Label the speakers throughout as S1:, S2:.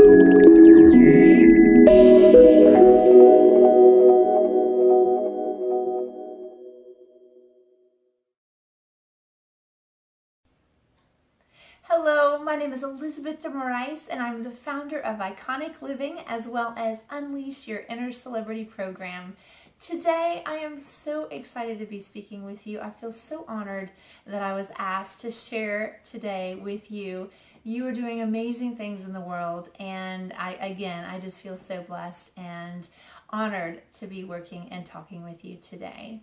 S1: Hello, my name is Elizabeth de Moraes, and I'm the founder of Iconic Living as well as Unleash Your Inner Celebrity program. Today, I am so excited to be speaking with you. I feel so honored that I was asked to share today with you. You are doing amazing things in the world, and I just feel so blessed and honored to be working and talking with you today.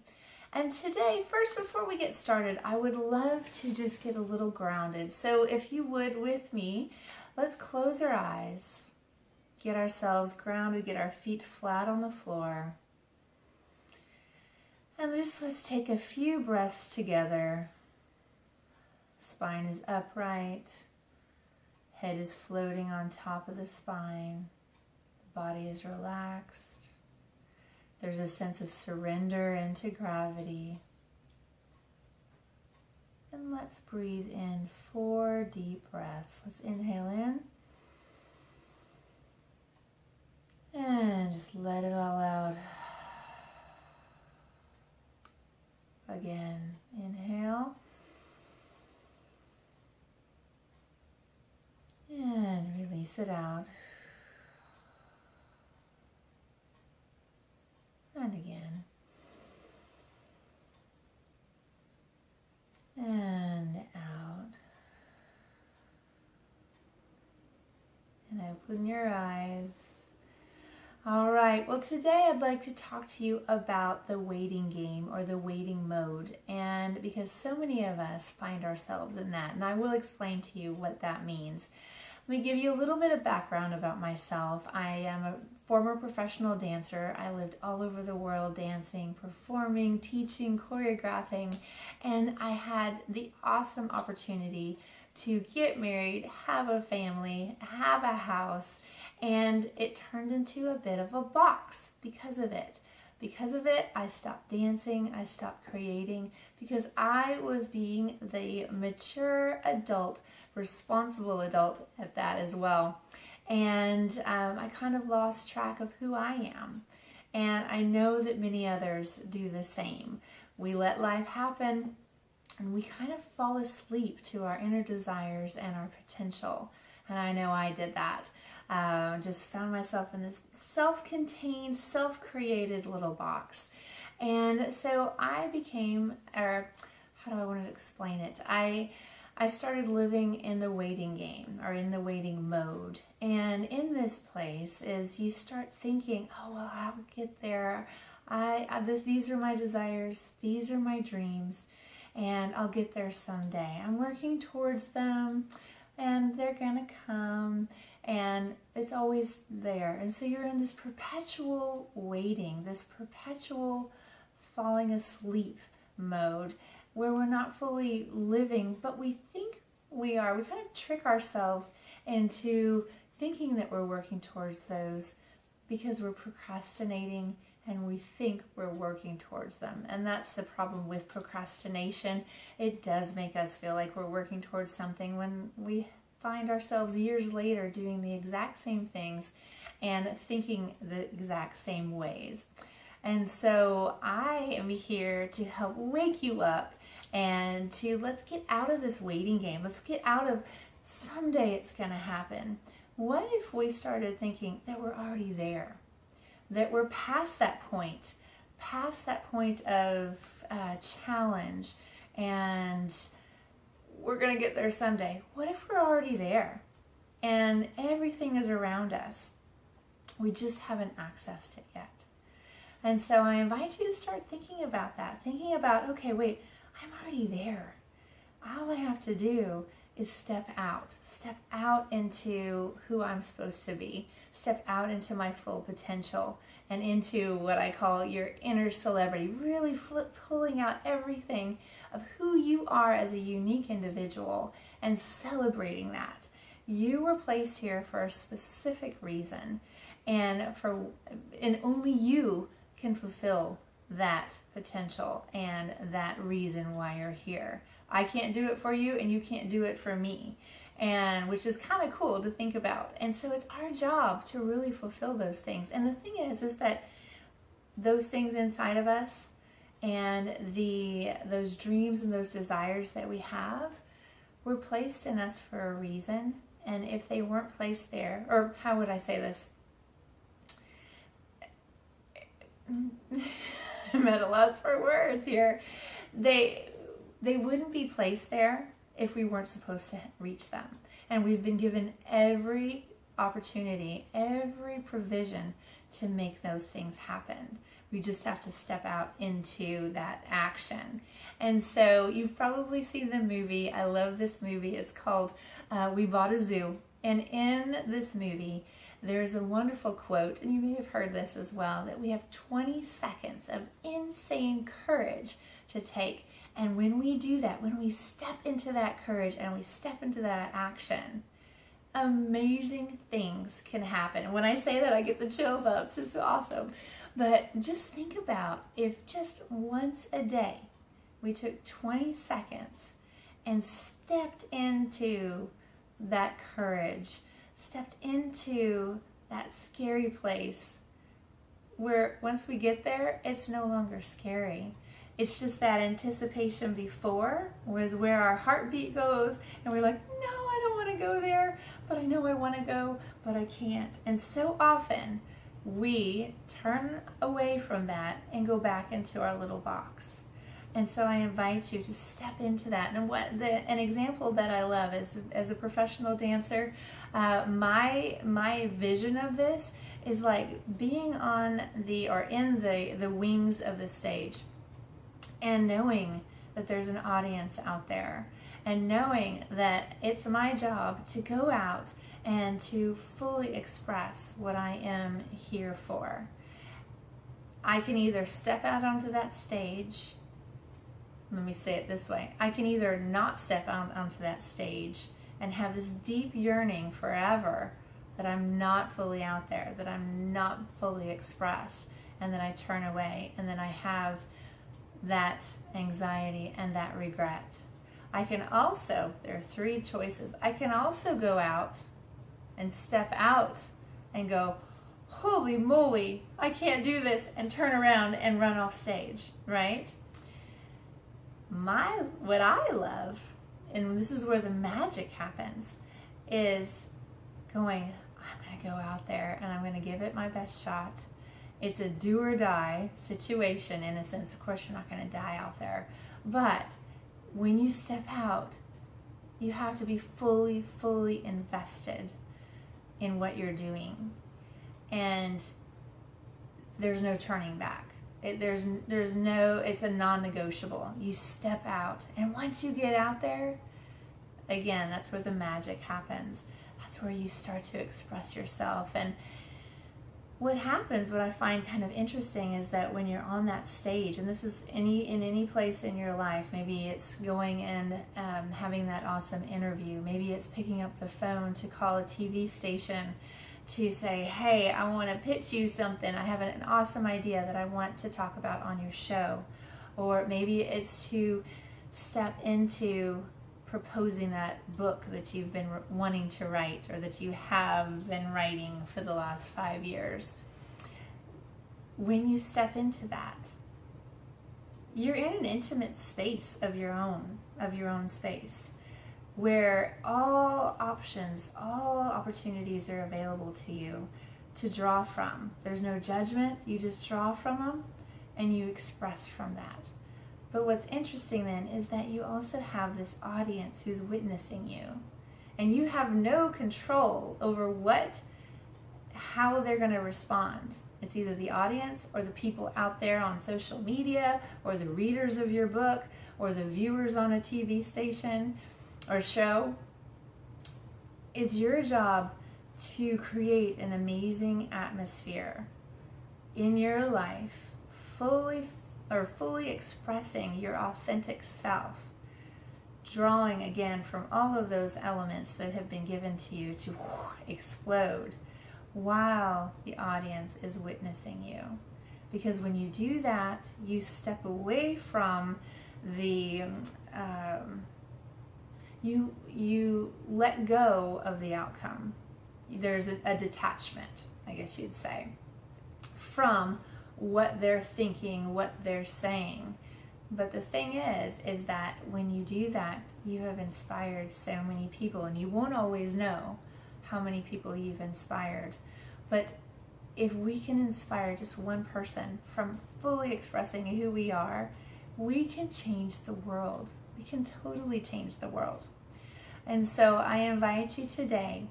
S1: And today, first, before we get started, I would love to just get a little grounded. So if you would, with me, let's close our eyes, get ourselves grounded, get our feet flat on the floor. And just let's take a few breaths together. Spine is upright, head is floating on top of the spine, the body is relaxed. There's a sense of surrender into gravity. And let's breathe in 4 deep breaths. Let's inhale in. And just let it all out. Again, inhale. And release it out. And again. And out. And open your eyes. All right, well today I'd like to talk to you about the waiting game or the waiting mode, and because so many of us find ourselves in that, and I will explain to you what that means. Let me give you a little bit of background about myself. I am a former professional dancer. I lived all over the world dancing, performing, teaching, choreographing, and I had the awesome opportunity to get married, have a family, have a house, and it turned into a bit of a box because of it. Because of it, I stopped dancing, I stopped creating, because I was being the mature adult, responsible adult at that as well. And I kind of lost track of who I am. And I know that many others do the same. We let life happen and we kind of fall asleep to our inner desires and our potential. And I know I did that. Just found myself in this self-contained, self-created little box. And so I became, or how do I want to explain it? I started living in the waiting game, or in the waiting mode. And in this place is you start thinking, oh, well, I'll get there. These are my desires. These are my dreams. And I'll get there someday. I'm working towards them, and they're going to come. And it's always there. And so you're in this perpetual waiting, this perpetual falling asleep mode where we're not fully living, but we think we are. We kind of trick ourselves into thinking that we're working towards those because we're procrastinating and we think we're working towards them. And that's the problem with procrastination. It does make us feel like we're working towards something when we find ourselves years later doing the exact same things and thinking the exact same ways. And so I am here to help wake you up and to let's get out of this waiting game. Let's get out of someday it's going to happen. What if we started thinking that we're already there, that we're past that point of challenge, and we're going to get there someday. What if we're already there and everything is around us? We just haven't accessed it yet. And so I invite you to start thinking about that. Thinking about, okay, wait, I'm already there. All I have to do is step out into who I'm supposed to be, step out into my full potential and into what I call your inner celebrity, really pulling out everything of who you are as a unique individual and celebrating that. You were placed here for a specific reason, and only you can fulfill that potential and that reason why you're here. I can't do it for you, and you can't do it for me. and which is kind of cool to think about. And so it's our job to really fulfill those things. And the thing is that those things inside of us and those dreams and those desires that we have were placed in us for a reason. And if they weren't placed there, or how would I say this? I'm at a loss for words here. They wouldn't be placed there if we weren't supposed to reach them. And we've been given every opportunity, every provision to make those things happen. We just have to step out into that action. And so you've probably seen the movie. I love this movie. It's called We Bought a Zoo. And in this movie, there's a wonderful quote, and you may have heard this as well, that we have 20 seconds of insane courage to take. And when we do that, when we step into that courage and we step into that action, amazing things can happen. And when I say that, I get the chill bumps. It's awesome. But just think about if just once a day we took 20 seconds and stepped into that courage, stepped into that scary place where once we get there, it's no longer scary. It's just that anticipation before was where our heartbeat goes and we're like, no, I don't want to go there, but I know I want to go, but I can't. And so often we turn away from that and go back into our little box. And so I invite you to step into that. And an example that I love is, as a professional dancer, my vision of this is like being on in the wings of the stage, and knowing that there's an audience out there, and knowing that it's my job to go out and to fully express what I am here for. I can either step out onto that stage. Let me say it this way. I can either not step out onto that stage and have this deep yearning forever that I'm not fully out there, that I'm not fully expressed, and then I turn away, and then I have that anxiety and that regret. I can also, there are three choices. I can also go out and step out and go, holy moly, I can't do this, and turn around and run off stage, right? What I love, and this is where the magic happens, is going, I'm going to go out there and I'm going to give it my best shot. It's a do or die situation in a sense. Of course, you're not going to die out there. But when you step out, you have to be fully invested in what you're doing. And there's no turning back. It's a non-negotiable. You step out, and once you get out there, again, that's where the magic happens. That's where you start to express yourself. And what happens, what I find kind of interesting, is that when you're on that stage, and this is in any place in your life, maybe it's going and having that awesome interview, maybe it's picking up the phone to call a TV station to say, hey, I want to pitch you something. I have an awesome idea that I want to talk about on your show. Or maybe it's to step into proposing that book that you've been wanting to write, or that you have been writing for the last 5 years. When you step into that, you're in an intimate space of your own space, where all options, all opportunities are available to you to draw from. There's no judgment. You just draw from them and you express from that. But what's interesting then is that you also have this audience who's witnessing you, and you have no control over how they're going to respond. It's either the audience or the people out there on social media, or the readers of your book, or the viewers on a TV station or show. It's your job to create an amazing atmosphere in your life, fully expressing your authentic self, drawing again from all of those elements that have been given to you to explode while the audience is witnessing you. Because when you do that, you step away from you let go of the outcome. There's a detachment, I guess you'd say, from what they're thinking, what they're saying. But the thing is that when you do that, you have inspired so many people, and you won't always know how many people you've inspired. But if we can inspire just one person from fully expressing who we are, we can change the world. We can totally change the world. And so I invite you today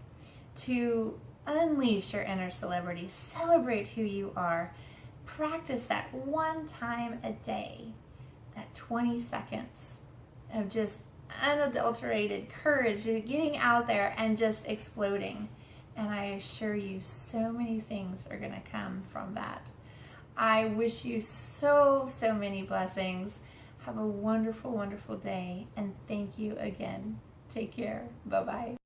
S1: to unleash your inner celebrity, celebrate who you are, practice that one time a day, that 20 seconds of just unadulterated courage, getting out there and just exploding. And I assure you, so many things are going to come from that. I wish you so many blessings. Have a wonderful, wonderful day. And thank you again. Take care. Bye-bye.